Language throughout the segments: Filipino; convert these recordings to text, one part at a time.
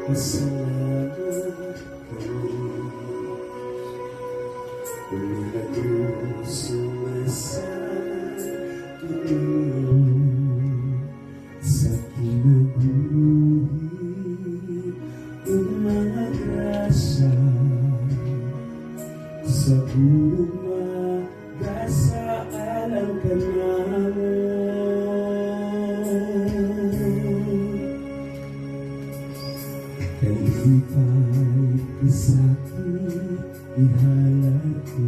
Pasalamat kami kung nagsumasakitin sa kinabuhi kung mga grasya sa buong magasaalan ka namin. Kalipay ka sa'kin, ihalad ko.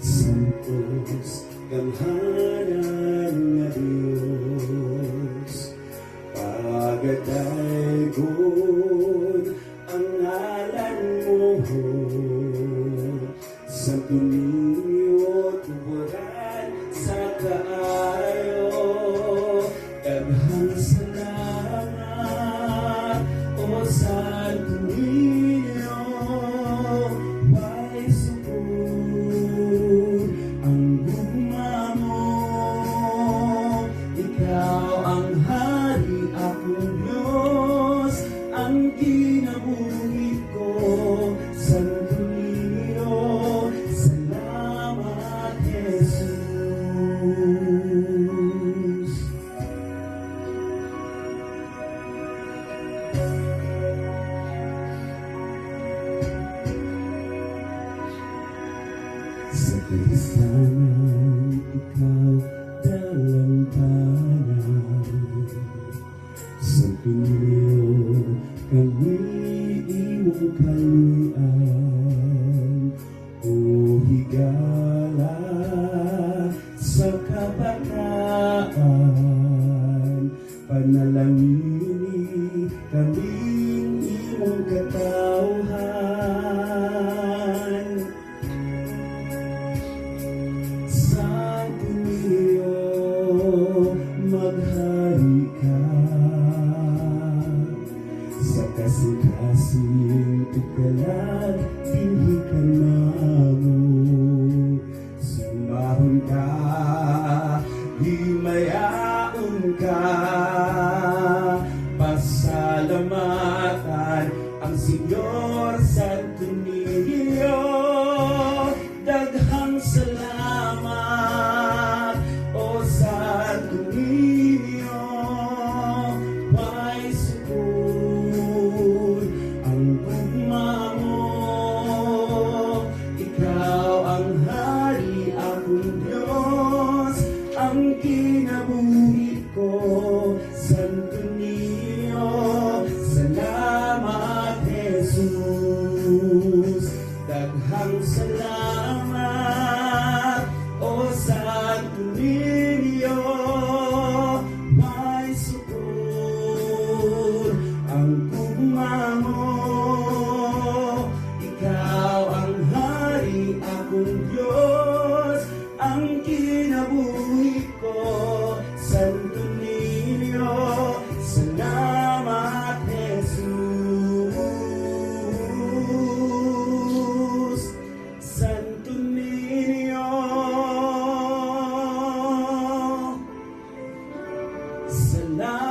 Santos kang haran nga Diyos, pagadaygon ang ngalan mo. Santo Niño, tuburan sa kaayo, daghang salamat, o Santo Niño, may sukul ang gugma mo. Ikaw ang hari, akong Diyos, ang kinabuhi ko. Santo Niño, salamat Jesus. Sa kalisanan, ikaw dalampanan. Santo Niño, kami iyong kaluyan. O higala sa kabataan, panalangin kaming iyong katauhan. Santo Niño, maghari ka sa kasing-kasing ikalat, hindi ka namo. Sumahon ka, himayaon ka, pasalamatan ang Senyor. Santo Niño, daghang salamat, o Santo Niño, may sukul ang gugma mo. Ikaw ang hari, akong Diyos, ang kinabuhi ko. Santo Niño, salamat Jesus. Daghang salamat, o Santo Niño, may sukul ang gugma mo. Ikaw ang hari, akong Diyos, ang kinabuhi ko. Santo Niño, salamat Jesus. Santo Niño, salamat.